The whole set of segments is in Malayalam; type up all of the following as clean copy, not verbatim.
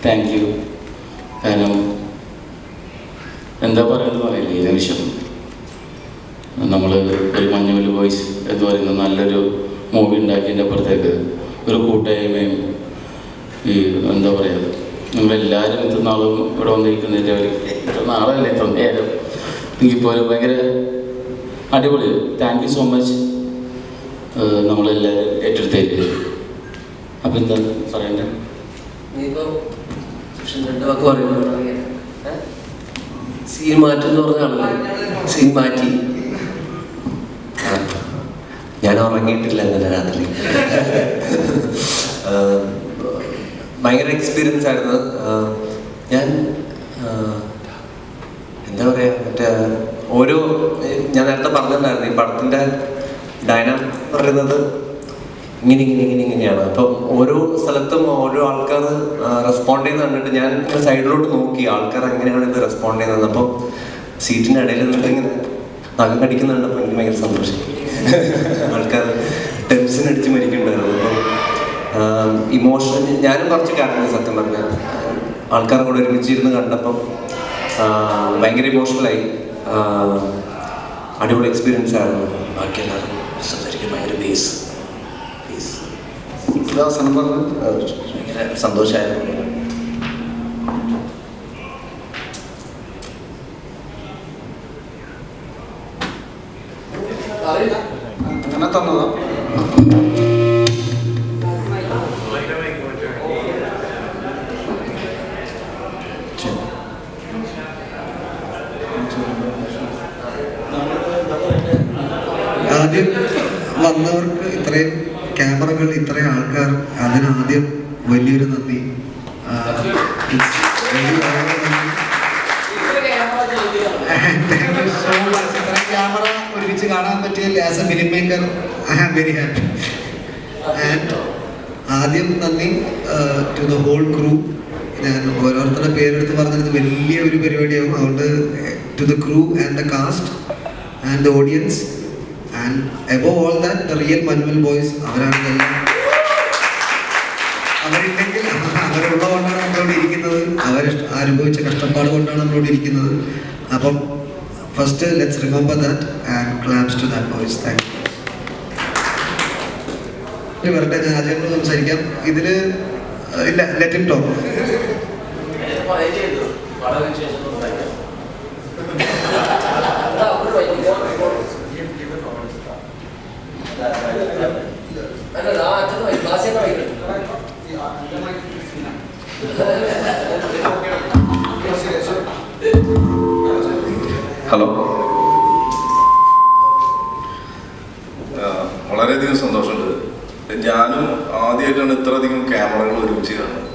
Thank you. കാരണം എന്താ പറയുന്നത് പറയില്ല, ഈ നിമിഷം നമ്മൾ ഒരു മഞ്ഞുമൽ ബോയ്സ് എന്ന് പറയുന്ന നല്ലൊരു മൂവി ഉണ്ടാക്കിയതിൻ്റെ അപ്പുറത്തേക്ക് ഒരു കൂട്ടായ്മയും ഈ എന്താ പറയുക, നമ്മളെല്ലാവരും ഇത്ര നാളും ഇവിടെ വന്നിരിക്കുന്നതിൻ്റെ ഒരു ഇത്ര നാളല്ലേ ഇത്ര നേരം എനിക്കിപ്പോൾ ഭയങ്കര അടിപൊളി. താങ്ക് യു സോ മച്ച് നമ്മളെല്ലാവരും ഏറ്റെടുത്തേക്ക്. അപ്പം എന്താ പറയണ്ടേ? സീൻ മാറ്റെന്ന് പറഞ്ഞാണല്ലോ, സീൻ മാറ്റി. ഞാൻ ഉറങ്ങിയിട്ടില്ല ഇന്നലെ രാത്രി. ഭയങ്കര എക്സ്പീരിയൻസ് ആയിരുന്നു. ഞാൻ എന്താ പറയുക, മറ്റേ ഓരോ ഞാൻ നേരത്തെ പറഞ്ഞിട്ടുണ്ടായിരുന്നു ഈ പടത്തിൻ്റെ ഡൈനാമിക് പറയുന്നത് ഇങ്ങനെയാണ്. അപ്പം ഓരോ സ്ഥലത്തും ഓരോ ആൾക്കാർ റെസ്പോണ്ട് ചെയ്യുന്ന കണ്ടിട്ട് ഞാൻ സൈഡിലോട്ട് നോക്കി ആൾക്കാർ എങ്ങനെയാണ് ഇത് റെസ്പോണ്ട് ചെയ്യുന്നത്. അപ്പം സീറ്റിൻ്റെ ഇടയിൽ നിന്നിട്ട് ഇങ്ങനെ നഖം കടിക്കുന്നുണ്ടപ്പോൾ എനിക്ക് ഭയങ്കര സന്തോഷം. ആൾക്കാർ ടെൻഷൻ അടിച്ച് മരിക്കുന്നുണ്ടായിരുന്നു. അപ്പം ഇമോഷൻ ഞാനും കുറച്ച് കാരണം സത്യം പറഞ്ഞാൽ ആൾക്കാരെ കൂടെ ഒരുമിച്ചിരുന്ന് കണ്ടപ്പം ഭയങ്കര ഇമോഷണലായി. അടിപൊളി എക്സ്പീരിയൻസ് ആയിരുന്നു. ബാക്കി എല്ലാവരും സംസാരിക്കാൻ ഭയങ്കര ബേസ് ഭയങ്കര സന്തോഷമായിരുന്നു. അങ്ങനെ തന്നതാ. ആദ്യം വന്നവർക്ക് ഇത്രയും ക്യാമറകൾ, ഇത്രയും ആൾക്കാർ, അതിനാദ്യം വലിയൊരു നന്ദി. ഇത്രയും ക്യാമറ ഒരുമിച്ച് കാണാൻ പറ്റിയതിൽ as a film maker I am very happy. And ആദ്യം നന്ദി ടു ദ ഹോൾ ക്രൂ. ഞാൻ ഓരോരുത്തരുടെ പേരെടുത്ത് പറഞ്ഞത് വലിയ ഒരു പരിപാടിയാവും. അതുകൊണ്ട് to the crew and the cast and the audience and above all that the real Manual boys, അവരാണ് എല്ലാം. അവരുണ്ടെങ്കിൽ അവരുള്ളതുകൊണ്ടാണ് നമ്മളോട് ഇരിക്കുന്നത്, അവർ അനുഭവിച്ച കഷ്ടപ്പാട് കൊണ്ടാണ് നമ്മളോട് ഇരിക്കുന്നത്. അപ്പം first let's remember that and claps to that boys. Thank you. വരട്ടെ, ഞാൻ ആദ്യം സംസാരിക്കാം. ഇതില് ഇല്ല, ലെറ്റ് ഹിം ടോക്ക്. ഹലോ, വളരെയധികം സന്തോഷമുണ്ട്. ഞാനും ആദ്യമായിട്ടാണ് ഇത്രയധികം ക്യാമറകൾ ഒരുമിച്ച് കാണുന്നത്.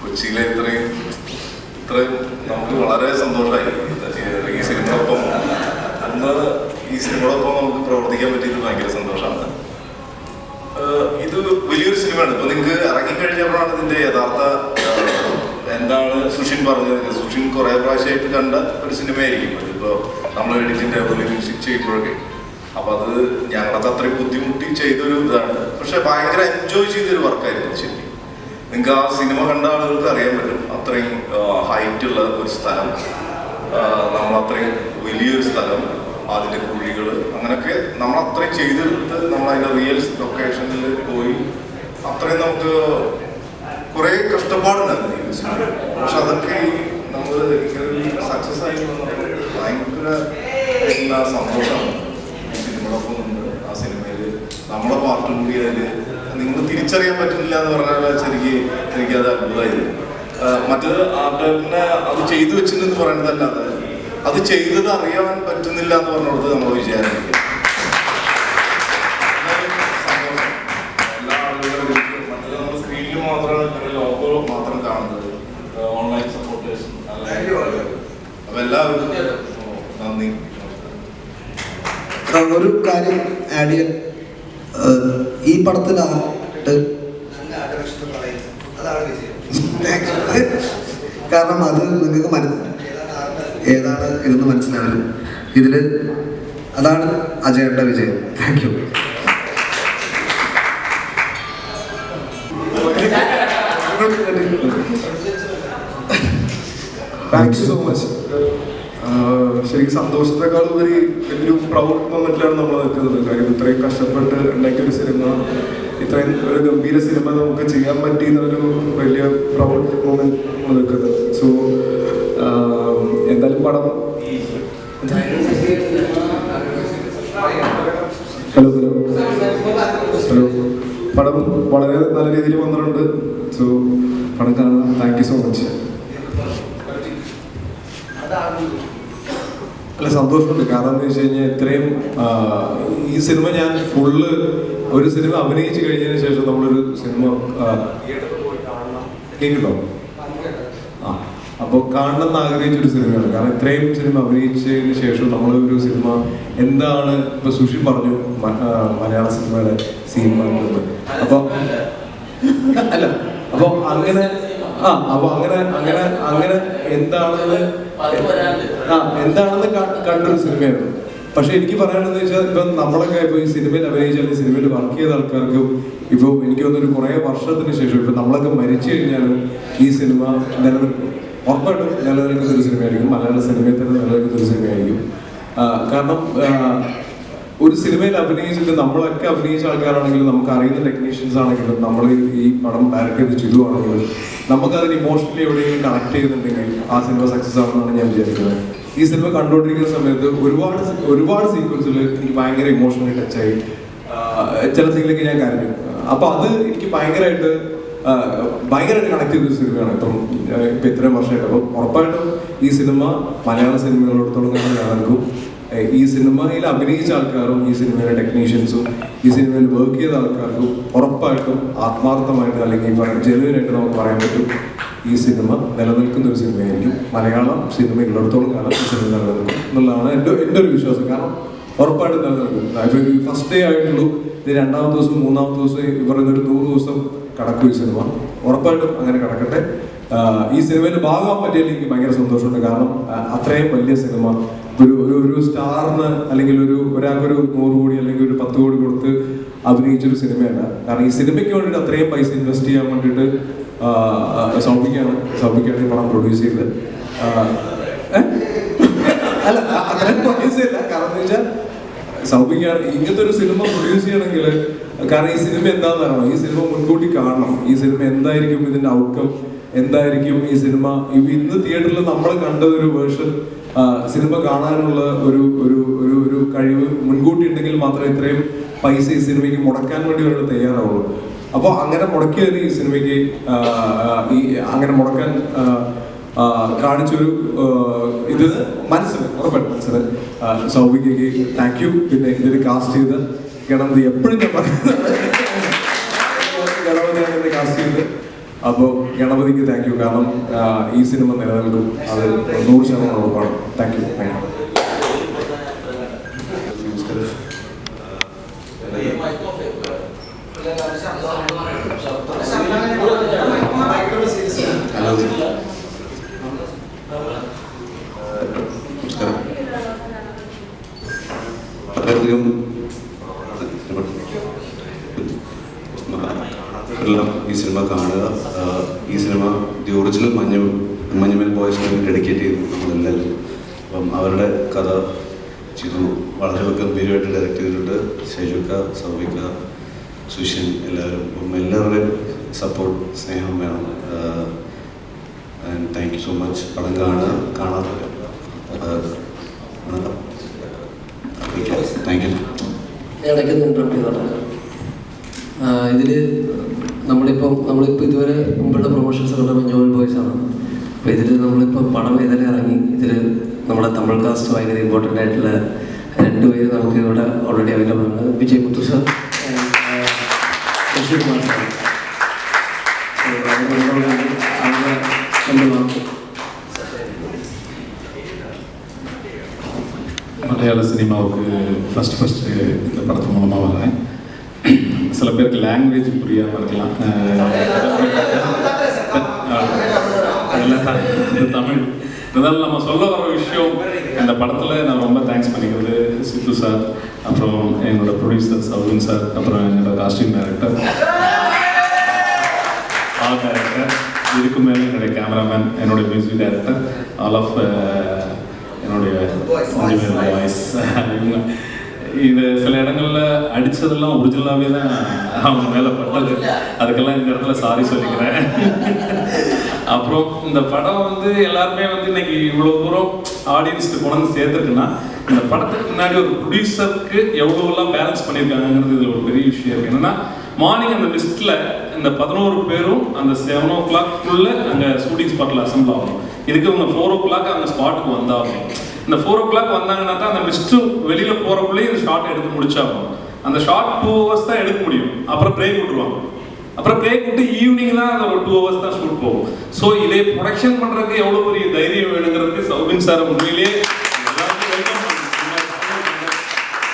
കൊച്ചിയിലെ ഇത്രയും നമുക്ക് വളരെ സന്തോഷമായി. ഈ സിനിമയോടൊപ്പം നമുക്ക് പ്രവർത്തിക്കാൻ പറ്റിയത് ഭയങ്കര സന്തോഷമാണ്. ഇത് വലിയൊരു സിനിമയാണ്. ഇപ്പൊ നിങ്ങൾക്ക് ഇറങ്ങിക്കഴിഞ്ഞപ്പോഴാണ് ഇതിന്റെ യഥാർത്ഥ എന്താണ് സുഷിൻ പറഞ്ഞത്. സുഷിൻ കുറെ പ്രാവശ്യമായിട്ട് കണ്ട ഒരു സിനിമയായിരിക്കും അതിപ്പോ നമ്മൾ എഡിറ്റിംഗ് ടേബിളിൽ മ്യൂസിക് ചെയ്യുമ്പോഴൊക്കെ. അപ്പൊ അത് ഞങ്ങളത് അത്രയും ബുദ്ധിമുട്ടി ചെയ്തൊരു ഇതാണ്. പക്ഷെ ഭയങ്കര എൻജോയ് ചെയ്തൊരു വർക്കായിരുന്നു ശരിക്കും. നിങ്ങൾക്ക് ആ സിനിമ കണ്ട ആളുകൾക്ക് അറിയാൻ പറ്റും. അത്രയും ഹൈറ്റുള്ള ഒരു സ്ഥലം, നമ്മളത്രയും വലിയൊരു സ്ഥലം, അതിൻ്റെ കുഴികൾ, അങ്ങനെയൊക്കെ നമ്മൾ അത്രയും ചെയ്തെടുത്ത് നമ്മൾ അതിൻ്റെ റിയൽ ലൊക്കേഷനിൽ പോയി അത്രയും നമുക്ക് കുറേ കഷ്ടപ്പാടുണ്ടായിരുന്നു ഈ സിനിമ. പക്ഷെ അതൊക്കെ നമ്മൾ സക്സസ് ആയി ഭയങ്കര സന്തോഷമാണ്. ഈ സിനിമയോടൊപ്പം നിന്ന് ആ സിനിമയിൽ നമ്മളെ പാർട്ടും കൂടി അതിൽ നിങ്ങൾ തിരിച്ചറിയാൻ പറ്റുന്നില്ല എന്ന് പറഞ്ഞാൽ എനിക്കത് അത്ഭുതമായിരുന്നു. മറ്റേത് ആർട്ടിനെ അത് ചെയ്തു വെച്ചിട്ടുണ്ടെന്ന് പറയുന്നതല്ലാതെ അത് ചെയ്തത് അറിയാൻ പറ്റുന്നില്ല എന്ന് പറഞ്ഞത് നമ്മൾ വിചാരിക്കും. എല്ലാ ആളുകളും മറ്റേത് നമ്മൾ സ്ക്രീനിൽ മാത്രമാണ് ലോഗോ മാത്രം കാണുന്നത്. ഓൺലൈൻ സപ്പോർട്ടേഴ്സ് അപ്പൊ എല്ലാവർക്കും നന്ദി. ഒരു കാര്യം ആഡ് ചെയ്യാൻ, ഈ പടത്തിലായിട്ട് നല്ല ആകർഷണം പറയുന്നത് അതാണ് വിജയം. കാരണം അത് നിങ്ങൾക്ക് ഏതാണ് ഇതെന്ന് മനസ്സിലാവില്ല. ഇതിൽ അതാണ് അജയന്റെ വിജയം. Thank you. Thank you so much. ശരിക്കും സന്തോഷത്തെക്കാൾ ഉപരി വലിയൊരു പ്രൗഡ് മൊമെന്റിലാണ് നമ്മൾ നിൽക്കുന്നത്. കാര്യം ഇത്രയും കഷ്ടപ്പെട്ട് ഉണ്ടാക്കിയൊരു സിനിമ, ഇത്രയും ഒരു ഗംഭീര സിനിമ നമുക്ക് ചെയ്യാൻ പറ്റിയെന്നൊരു വലിയ പ്രൗഡ് മൊമെന്റ് നമ്മൾ നിൽക്കുന്നത്. സോ എന്തായാലും പടം ഹലോ പടം വളരെ നല്ല രീതിയിൽ വന്നിട്ടുണ്ട്. സോ പടം കാണാൻ താങ്ക് യു സോ മച്ച്. അല്ല, സന്തോഷമുണ്ട്. കാരണം എന്താ വെച്ച് കഴിഞ്ഞാൽ ഇത്രയും ഈ സിനിമ ഞാൻ ഫുള്ള് ഒരു സിനിമ അഭിനയിച്ച് കഴിഞ്ഞതിന് ശേഷം നമ്മളൊരു സിനിമ കേൾക്കണ്ടോ? അപ്പോൾ കാണണമെന്ന് ആഗ്രഹിച്ചൊരു സിനിമയാണ്. കാരണം ഇത്രയും സിനിമ അഭിനയിച്ചതിന് ശേഷം നമ്മളൊരു സിനിമ എന്താണ് ഇപ്പൊ സുഷിൻ പറഞ്ഞു മലയാള സിനിമയുടെ സിനിമ. അപ്പോൾ അല്ല, അപ്പോൾ അങ്ങനെ അപ്പൊ അങ്ങനെ എന്താണെന്ന് കണ്ടൊരു സിനിമയാണ്. പക്ഷെ എനിക്ക് പറയാനുള്ളത് വെച്ചാൽ ഇപ്പം നമ്മളൊക്കെ ഇപ്പൊ ഈ സിനിമയിൽ അഭിനയിച്ചാൽ സിനിമയിൽ വർക്ക് ചെയ്ത ആൾക്കാർക്കും ഇപ്പൊ എനിക്ക് തോന്നുന്നു ഒരു കുറെ വർഷത്തിന് ശേഷം ഇപ്പൊ നമ്മളൊക്കെ മരിച്ചു കഴിഞ്ഞാലും ഈ സിനിമ നിലനിൽക്കും, ഉറപ്പായിട്ടും നിലനിൽക്കുന്ന ഒരു സിനിമയായിരിക്കും. മലയാള സിനിമയിൽ തന്നെ നിലനിൽക്കുന്ന ഒരു സിനിമയായിരിക്കും. കാരണം ഒരു സിനിമയിൽ അഭിനയിച്ചിട്ട് നമ്മളൊക്കെ അഭിനയിച്ച ആൾക്കാരാണെങ്കിലും നമുക്ക് അറിയുന്ന ടെക്നീഷ്യൻസ് ആണെങ്കിലും നമ്മൾ ഈ പടം ഡയറക്റ്റ് ചെയ്ത് ചെയ്യുവാണെങ്കിലും നമുക്കതിന് ഇമോഷണലി എവിടെയെങ്കിലും കണക്ട് ചെയ്യുന്നുണ്ടെങ്കിൽ ആ സിനിമ സക്സസ് ആണെന്നാണ് ഞാൻ വിചാരിക്കുന്നത്. ഈ സിനിമ കണ്ടുകൊണ്ടിരിക്കുന്ന സമയത്ത് ഒരുപാട് സീക്വൻസിൽ എനിക്ക് ഭയങ്കര ഇമോഷണലി ടച്ചായി. ചില സീനിലേക്ക് ഞാൻ കരഞ്ഞു. അപ്പൊ അത് എനിക്ക് ഭയങ്കരമായിട്ട് കണക്ട് ചെയ്തൊരു സിനിമയാണ് ഇപ്പൊ ഇത്രയും വർഷമായിട്ട്. അപ്പം ഉറപ്പായിട്ടും ഈ സിനിമ മലയാള സിനിമകളോടത്തോളം കാണാനും ഈ സിനിമയിൽ അഭിനയിച്ച ആൾക്കാരും ഈ സിനിമയിലെ ടെക്നീഷ്യൻസും ഈ സിനിമയിൽ വർക്ക് ചെയ്ത ആൾക്കാർക്കും ഉറപ്പായിട്ടും ആത്മാർത്ഥമായിട്ട് അല്ലെങ്കിൽ ജെനുവിനായിട്ട് നമുക്ക് പറയാൻ പറ്റും ഈ സിനിമ നിലനിൽക്കുന്ന ഒരു സിനിമയായിരിക്കും. മലയാളം സിനിമ ഉള്ളിടത്തോളം കാലം ഈ സിനിമ നിലനിൽക്കും എന്നുള്ളതാണ് എൻ്റെ ഒരു വിശ്വാസം. കാരണം ഉറപ്പായിട്ടും നിലനിൽക്കും. ഇപ്പോൾ ഫസ്റ്റ് ഡേ ആയിട്ടുള്ളൂ, ഇത് രണ്ടാമത്തെ ദിവസം മൂന്നാമത്തെ ദിവസം ഈ പറയുന്നൊരു 100 ദിവസം കടക്കും ഈ സിനിമ. ഉറപ്പായിട്ടും അങ്ങനെ കിടക്കട്ടെ. ഈ സിനിമയിൽ ഭാഗമാകാൻ പറ്റിയാൽ എനിക്ക് ഭയങ്കര സന്തോഷമുണ്ട്. കാരണം അത്രയും വലിയ സിനിമ ഒരു സ്റ്റാറിന് അല്ലെങ്കിൽ ഒരാൾക്കൊരു 100 കോടി അല്ലെങ്കിൽ ഒരു 10 കോടി കൊടുത്ത് അഭിനയിച്ചൊരു സിനിമയല്ല. കാരണം ഈ സിനിമയ്ക്ക് വേണ്ടിയിട്ട് അത്രയും പൈസ ഇൻവെസ്റ്റ് ചെയ്യാൻ വേണ്ടിയിട്ട് സൗബിക്കാണ് ഈ പടം പ്രൊഡ്യൂസ് ചെയ്തത്. അല്ല, അത്രയും പൈസ ഇല്ല. കാരണം എന്താ വെച്ചാൽ സൗബിക്കാണ് ഇങ്ങനത്തെ ഒരു സിനിമ പ്രൊഡ്യൂസ് ചെയ്യണമെങ്കിൽ, കാരണം ഈ സിനിമ എന്താണെന്ന് അറിയണം, ഈ സിനിമ മുൻകൂട്ടി കാണണം. ഈ സിനിമ എന്തായിരിക്കും ഇതിന്റെ ഔട്ട്കം, എന്തായിരിക്കും ഈ സിനിമ ഇന്ന് തിയേറ്ററിൽ നമ്മൾ കണ്ടതൊരു വേർഷൻ സിനിമ കാണാനുള്ള ഒരു കഴിവ് മുൻകൂട്ടി ഉണ്ടെങ്കിൽ മാത്രമേ ഇത്രയും പൈസ ഈ സിനിമയ്ക്ക് മുടക്കാൻ വേണ്ടി അവർ തയ്യാറാവുള്ളൂ. അപ്പോൾ അങ്ങനെ മുടക്കിയത് ഈ സിനിമയ്ക്ക് അങ്ങനെ മുടക്കാൻ കാണിച്ചൊരു ഇത് ഉറപ്പായിട്ടും മനസ്സിന് സൗബിക്ക് താങ്ക് യു. പിന്നെ ഇതിൽ കാസ്റ്റ് ചെയ്ത് ഗണപതി എപ്പോഴും ഞാൻ പറയുന്നത് ഗണപതിയാണ് എന്നെ കാസ്റ്റ് ചെയ്തത്. അപ്പോൾ ഗണപതിക്ക് താങ്ക് യു. കാരണം ഈ സിനിമ നിലനിൽക്കും, അത് 100% ഉറപ്പാണ്. Thank you. വളരെയധികം ഈ സിനിമ കാണുക. ഈ സിനിമ ദി ഒറിജിനൽ മഞ്ഞുമേൽ ബോയ്സിന് ഡെഡിക്കേറ്റ് ചെയ്തു നമ്മളെല്ലാവരും. അപ്പം അവരുടെ കഥ ചിതു വളരെ ഗംഭീരമായിട്ട് ഡയറക്റ്റ് ചെയ്തിട്ടുണ്ട്. ഷെജുക്ക, സൗബിക്ക, സുഷിൻ എല്ലാവരും. അപ്പം എല്ലാവരുടെയും സപ്പോർട്ട്, സ്നേഹം വേണം. And thank you so much. പടം കാണാത്തവർ താങ്ക് യു. ഇടയ്ക്കൊന്ന് ഇൻട്രപ്റ്റ് ചെയ്തോട്ടെ. ഇതിൽ നമ്മളിപ്പോൾ ഇതുവരെ മുമ്പുള്ള പ്രൊമോഷൻസ് ഉള്ള മഞ്ഞുമേൽ ബോയ്സ് ആണ്. അപ്പോൾ ഇതിൽ നമ്മളിപ്പോൾ പടം ഏതായാലും ഇറങ്ങി. ഇതിൽ നമ്മുടെ തമിഴ് കാസ്റ്റ് ഭയങ്കര ഇമ്പോർട്ടൻ്റ് ആയിട്ടുള്ള 2 പേര് നമുക്ക് ഇവിടെ ഓൾറെഡി അവൈലബിൾ ആണ്. വിജയ് മുത്തു സാർ, കുമാർ സാർ. மலையாள சினிமாவுக்கு ஃபஸ்ட்டு இந்த படத்து மூலமாக வரேன். சில பேருக்கு லாங்குவேஜ் புரியாமல் இருக்கலாம், இது தமிழ். இருந்தாலும் நம்ம சொல்ல வர விஷயம் இந்த படத்தில் நான் ரொம்ப தேங்க்ஸ் பண்ணிக்கிறது சித்து சார், அப்புறம் என்னோட ப்ரொடியூசர் சவுவின் சார், அப்புறம் என்னோட காஸ்டியூம் டைரக்டர், ஆர்ட் டைரக்டர், இதுக்கு மேலே என்னுடைய கேமராமேன், என்னுடைய மியூசிக் டைரக்டர், ஆல் ஆஃப் என்னுடைய வாய்ஸ், இவங்க இது சில இடங்களில் அடித்ததெல்லாம் ஒரிஜினலாகவே தான் அவங்க மேலே பட்டது. அதுக்கெல்லாம் இந்த இடத்துல சாரி சொல்லிக்கிறேன். அப்புறம் இந்த படம் வந்து எல்லாருமே வந்து இன்னைக்கு இவ்வளோ தூரம் ஆடியன்ஸ்க்கு கொண்டு சேர்த்துருக்குன்னா இந்த படத்துக்கு முன்னாடி ஒரு ப்ரொடியூசருக்கு எவ்வளோலாம் பேலன்ஸ் பண்ணியிருக்காங்கிறது இதில் ஒரு பெரிய விஷயம் இருக்குது. என்னென்னா மார்னிங் அந்த லிஸ்ட்டில் இந்த 11 பேரும் அந்த 7 o'clock அங்கே ஷூட்டிங் ஸ்பாட்டில் அசம்பிள் ஆகணும். இதுக்கு இவங்க 4 o'clock அந்த ஸ்பாட்டுக்கு வந்தாகணும். இந்த 4 o'clock வந்தாங்கன்னா தான் அந்த லிஸ்ட்டு வெளியில் போகிறக்குள்ளேயே இந்த ஷார்ட் எடுத்து முடிச்சாகணும். அந்த ஷார்ட் 2 hours தான் எடுக்க முடியும். அப்புறம் பிரேக் விட்டுருவாங்க. அப்புறம் பிரேக் விட்டு ஈவினிங் தான் அந்த ஒரு 2 hours தான் ஷூட் போகும். ஸோ இதை ப்ரொடக்ஷன் பண்ணுறதுக்கு எவ்வளோ பெரிய தைரியம் வேணுங்கிறதுக்கு சௌபின் சார் உண்மையிலே எல்லாருக்கும் வெல்கம் பண்ணுறேன்.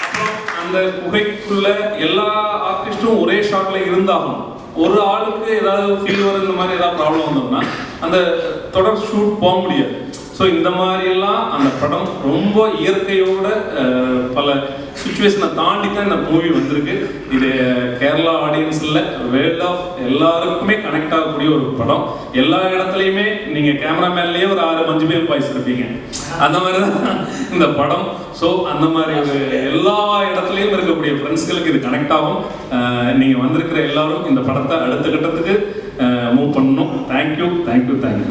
அப்புறம் அந்த குகைக்குள்ள எல்லா ஆர்டிஸ்ட்டும் ஒரே ஷாட்ல இருந்தாகும். ஒரு ஆளுக்கு ஏதாவது ஃபீவர் இந்த மாதிரி ஏதாவது ப்ராப்ளம் வந்தோம்னா அந்த தொடர் ஷூட் போக முடியாது. ஸோ இந்த மாதிரியெல்லாம் அந்த படம் ரொம்ப இயற்கையோட பல சுச்சுவேஷனை தாண்டி தான் இந்த மூவி வந்திருக்கு. இது கேரளா ஆடியன்ஸில் வேர்ல்ட் ஆஃப் எல்லாருக்குமே கனெக்ட் ஆகக்கூடிய ஒரு படம். எல்லா இடத்துலையுமே நீங்கள் கேமராமேன்லேயே ஒரு 6-5 பேர் பாய்ஸ் இருப்பீங்க. அந்த மாதிரி தான் இந்த படம். ஸோ அந்த மாதிரி ஒரு எல்லா இடத்துலையும் இருக்கக்கூடிய ஃப்ரெண்ட்ஸ்களுக்கு இது கனெக்ட் ஆகும். நீங்கள் வந்திருக்கிற எல்லாரும் இந்த படத்தை அடுத்த கட்டத்துக்கு மூவ் பண்ணணும். Thank you thank you thank you.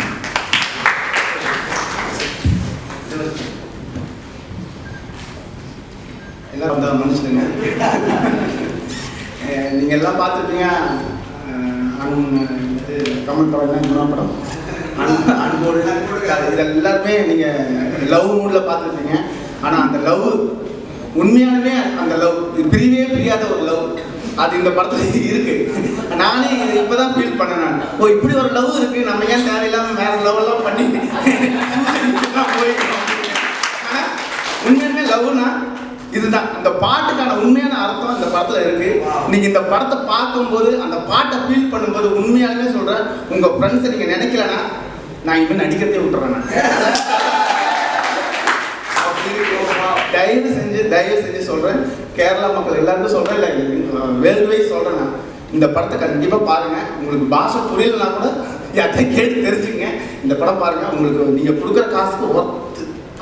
எல்லாம் வந்து மனுஷனுங்க. நீங்கள் எல்லாம் பார்த்துருப்பீங்க. கமல் படம் என்ன படம் அன்போடு இது எல்லாருமே நீங்கள் லவ் மூடில் பார்த்துருப்பீங்க. ஆனால் அந்த லவ் உண்மையானவே அந்த லவ் பிரியவே பிரியாத ஒரு லவ் அது இந்த படத்துல இருக்கு. நானே இப்போதான் ஃபீல் பண்ணேன். நான் இப்படி ஒரு லவ் இருக்கு, நம்ம ஏன் தேவையில்லாமல் வேற லவ் எல்லாம் பண்ணி போயிருக்கோம். ஆனால் உண்மையானவே லவ்னா இதுதான். அந்த பாட்டுக்கான உண்மையான அர்த்தம் இந்த படத்துல இருக்கு. நீங்க இந்த படத்தை பார்க்கும்போது அந்த பாட்டை ஃபீல் பண்ணும்போது உண்மையாலுமே சொல்றேன், உங்க ஃப்ரெண்ட்ஸை நீங்க நினைக்கலன்னா நான் இவன் நடிக்கிறதே விட்டுறேன். தயவு செஞ்சு சொல்றேன், கேரளா மக்கள் எல்லாருக்கும் சொல்றேன், இல்லை வேர்ல்டு வைஸ் சொல்றேன், நான் இந்த படத்தை கண்டிப்பா பாருங்க. உங்களுக்கு பாஷை புரியலன்னா கூட அதை கேட்டு தெரிஞ்சுங்க. இந்த படம் பாருங்க, உங்களுக்கு நீங்க கொடுக்குற காசுக்கு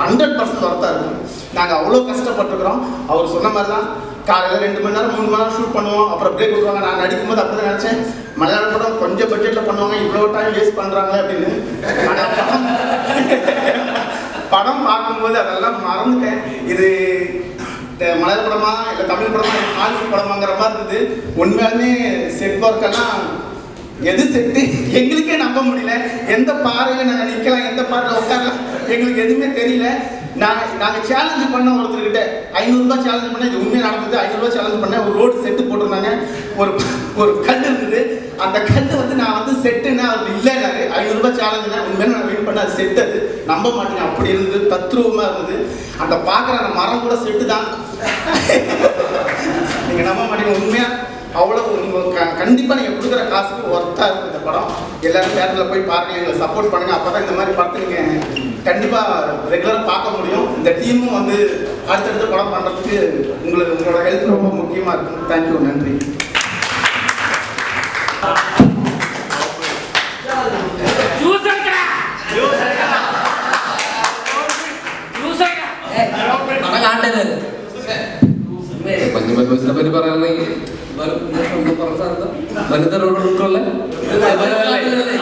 100% ஒர்த்தா இருக்கும். நாங்கள் அவ்வளோ கஷ்டப்பட்டுருக்குறோம். அவர் சொன்ன மாதிரி தான் காலையில் 2 மணி நேரம் 3 மணி நேரம் ஷூட் பண்ணுவோம், அப்புறம் பிரேக் விட்டுருவாங்க. நான் நடிக்கும்போது அப்படி தான் நினச்சேன், மலையாள படம் கொஞ்சம் பட்ஜெட்டில் பண்ணுவாங்க, இவ்வளோ டைம் வேஸ்ட் பண்ணுறாங்களே அப்படின்னு. படம் பார்க்கும்போது அதெல்லாம் மறந்துட்டேன். இது மலையாள படமா இல்லை தமிழ் படமா ஹாலிவுட் படமாங்கிற மாதிரி இருந்தது. உண்மையாலுமே செட் ஒர்க்கெல்லாம் எது செட்டு எங்களுக்கே நம்ப முடியல. எந்த பாறையில் நாங்கள் நிற்கலாம், எந்த பாறையில் உட்காரலாம், எங்களுக்கு எதுவுமே தெரியல. நாங்கள் சேலஞ்சு பண்ண ஒருத்தர்கிட்ட 500 ரூபாய் சேலஞ்ச் பண்ணேன். இது உண்மையாக நடந்தது. 500 ரூபாய் சேலஞ்ச் பண்ணேன். ஒரு ரோடு செட்டு போட்டிருந்தாங்க. ஒரு கல் இருந்தது. அந்த கல் வந்து நான் வந்து செட்டுன்னா அது இல்லைனாரு. 500 ரூபாய் சேலஞ்சுனா உண்மையாக நான் வெயிட் பண்ண அது செட்டு. அது நம்ப மாட்டேங்க, அப்படி இருந்தது. தத்ரூபமாக இருந்தது. அந்த பார்க்குற அந்த மரம் கூட செட்டு தான். நீங்கள் நம்ப மாட்டீங்க. உண்மையாக அவ்வளோ கண்டிப்பாக நீங்கள் கொடுக்குற காசுக்கு ஒர்த்தாக இருக்கும் இந்த படம். எல்லாரும் தேட்டரில் போய் பாருங்கள், எங்களை சப்போர்ட் பண்ணுங்கள். அப்போ தான் இந்த மாதிரி படத்தை நீங்கள் கண்டிப்பாக ரெகுலராக பார்க்க முடியும். இந்த டீமும் வந்து அடுத்தடுத்த படம் பண்ணுறதுக்கு உங்களோட ஹெல்ப் ரொம்ப முக்கியமாக இருக்கும். தேங்க்யூ, நன்றி. പറ്റി പറയുകയാണെങ്കിൽ വനിതകളോടുള്ള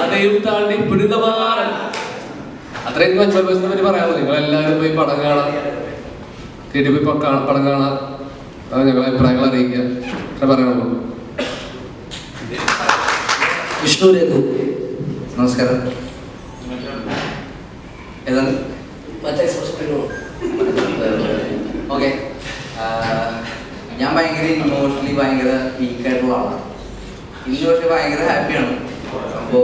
അതെയും താണ്ടി പിടിതമാറൻ അത്രയും മഞ്ജുമൽ ബോയ്സിനെ പറ്റി പറയാമോ? നിങ്ങളെല്ലാവരും പോയി പടം കാണാം, തിരികെ പോയി പടം കാണാം, അത് ഞങ്ങളെ അഭിപ്രായങ്ങൾ അറിയിക്കുക. പക്ഷെ പറയണല്ലോ. വിഷ്ണു രഘു, നമസ്കാരം. ഏതാണ് ഓക്കെ. ഞാൻ ഭയങ്കര ഇമോഷണലി ഭയങ്കര വീക്കായിട്ടുള്ള ആളാണ്. ഇന്ന് പക്ഷെ ഭയങ്കര ഹാപ്പിയാണ്. അപ്പോൾ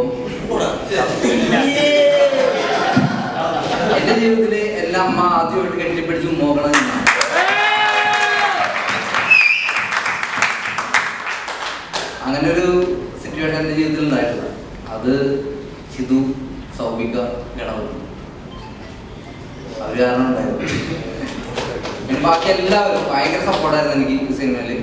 എൻ്റെ ജീവിതത്തിൽ എല്ലാ അമ്മ ആദ്യമായിട്ട് കെട്ടിപ്പിടിച്ച് നോക്കണം. അങ്ങനെ ഒരു സിറ്റുവേഷൻ എൻ്റെ ജീവിതത്തിൽ ഉണ്ടായിട്ടില്ല. അത് സിധു, സൗബിക, ഗണപതി അവർ കാരണം ഉണ്ടായിരുന്നു. പിന്നെ ബാക്കി എല്ലാവരും ഭയങ്കര സപ്പോർട്ടായിരുന്നു എനിക്ക് ഈ സിനിമയിൽ.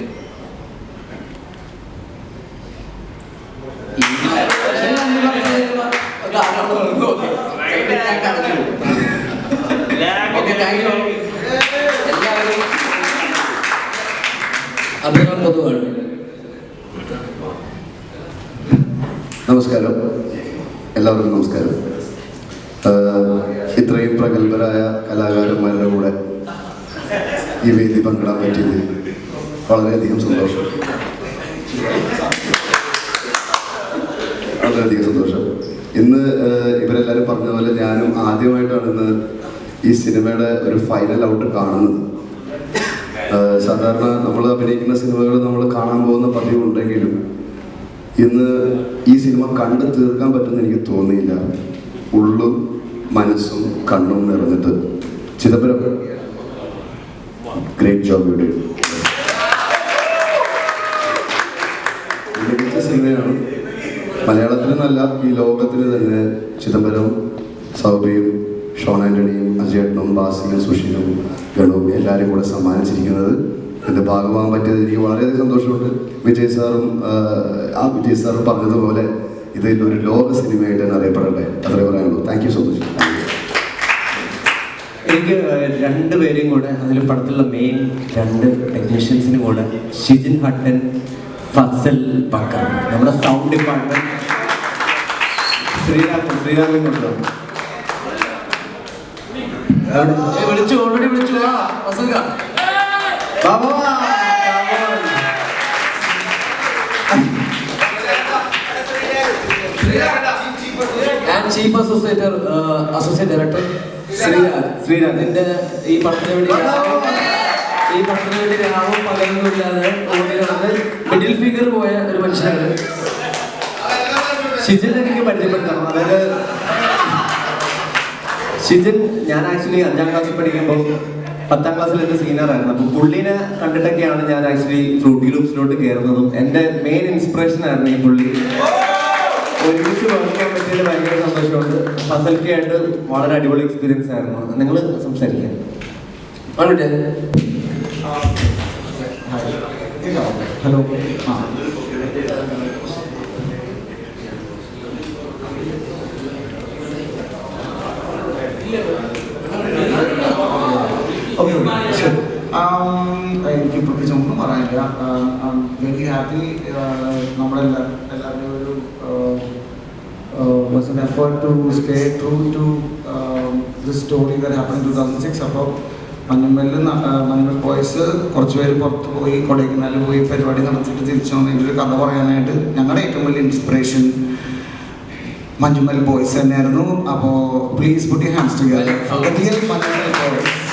നമുക്കൊന്ന് കാണും. നമസ്കാരം, എല്ലാവർക്കും നമസ്കാരം. ഇത്രയും പ്രഗത്ഭരായ കലാകാരന്മാരുടെ കൂടെ ഈ വേദി പങ്കിടാൻ പറ്റിയത് വളരെയധികം സന്തോഷം. വളരെയധികം സന്തോഷം. ഇന്ന് ഇവരെല്ലാവരും പറഞ്ഞ പോലെ ഞാനും ആദ്യമായിട്ടാണ് ഇന്ന് ഈ സിനിമയുടെ ഒരു ഫൈനൽ ഔട്ട് കാണുന്നത്. സാധാരണ നമ്മൾ അഭിനയിക്കുന്ന സിനിമകൾ നമ്മൾ കാണാൻ പോകുന്ന പതിവുണ്ടെങ്കിലും ഇന്ന് ഈ സിനിമ കണ്ടു തീർക്കാൻ പറ്റുമെന്ന് എനിക്ക് തോന്നിയില്ല. ഉള്ളും മനസ്സും കണ്ണും നിറഞ്ഞിട്ട് Chidambaram great job you did. മികച്ച സിനിമയാണ്. മലയാളത്തിലെന്നല്ല ഈ ലോകത്തിൽ തന്നെ ചിദംബരം, സൗബിയും, ഷോൺ ആൻ്റണിയും, അജയേട്ടനും, ബാസിയും, സുഷിനും, ഗണുവും എല്ലാവരും കൂടെ സമ്മാനിച്ചിരിക്കുന്നത്. എൻ്റെ ഭാഗമാകാൻ പറ്റിയത് എനിക്ക് വളരെയധികം സന്തോഷമുണ്ട്. വിജയ് സാറും പറഞ്ഞതുപോലെ ഇതിൽ ഒരു ലോക സിനിമയായിട്ട് തന്നെ അറിയപ്പെടട്ടെ, അത്രേ പറയാനുള്ളൂ. Thank you so much. എനിക്ക് രണ്ടുപേരെയും കൂടെ അതിൽ പടത്തിലുള്ള മെയിൻ 2 ടെക്നീഷ്യൻസിനും കൂടെ, ഷിജിൻ ഹട്ടൻ, ഫസൽ ബക്കർ, നമ്മുടെ സൗണ്ട് ഡിപ്പാർട്ട്മെന്റ്, ശ്രീരാഗൻ കൊണ്ടോ വിളിച്ചു, ഓൾറെഡി വിളിച്ചു. Chief associate director Sreerag. നിന്റെ ഈ പടത്തിന് വേണ്ടി രാവും പകലൊന്നുമില്ലാതെ ഓടി നടന്ന് മിഡിൽ ഫിഗർ പോയ ഒരു മനുഷ്യനാണ്. ഷിജിൻ എനിക്ക് പരിചയപ്പെടുത്തണം. അതായത് ഷിജിൻ ഞാൻ ആക്ച്വലി 5ാം ക്ലാസ്സിൽ പഠിക്കുമ്പോൾ 10ാം ക്ലാസ്സിൽ എൻ്റെ സീനിയറായിരുന്നു. അപ്പോൾ പുള്ളീനെ കണ്ടിട്ടൊക്കെയാണ് ഞാൻ ആക്ച്വലി ഫ്രൂട്ടി ലൂപ്സിലോട്ട് കയറുന്നതും. എൻ്റെ മെയിൻ ഇൻസ്പിറേഷൻ ആയിരുന്നു ഈ പുള്ളി. ഒരുമിച്ച് വർക്ക് ചെയ്യാൻ പറ്റിയതിൽ ഭയങ്കര സന്തോഷമുണ്ട്. ഫസൽക്കായിട്ട് വളരെ അടിപൊളി എക്സ്പീരിയൻസ് ആയിരുന്നു. നിങ്ങൾ സംസാരിക്കാം. ഹലോ. എനിക്ക് പ്രത്യേകിച്ച് ഒന്നും പറയാനില്ല. Very happy. നമ്മളെല്ലാവരും ഒരു was an effort to stay true to this story that happened in 2006. അപ്പോൾ മഞ്ഞുമൽ ബോയ്സ് കുറച്ച് പേര് പുറത്ത് പോയി, കൊടൈക്കനാലിൽ പോയി പരിപാടി നടത്തിയിട്ട് തിരിച്ചു വന്നതിൻ്റെ ഒരു കഥ പറയാനായിട്ട് ഞങ്ങളുടെ ഏറ്റവും വലിയ ഇൻസ്പിറേഷൻ മഞ്ഞുമൽ ബോയ്സ് തന്നെയായിരുന്നു. അപ്പോൾ please put your hands together for the real Manjummel boys.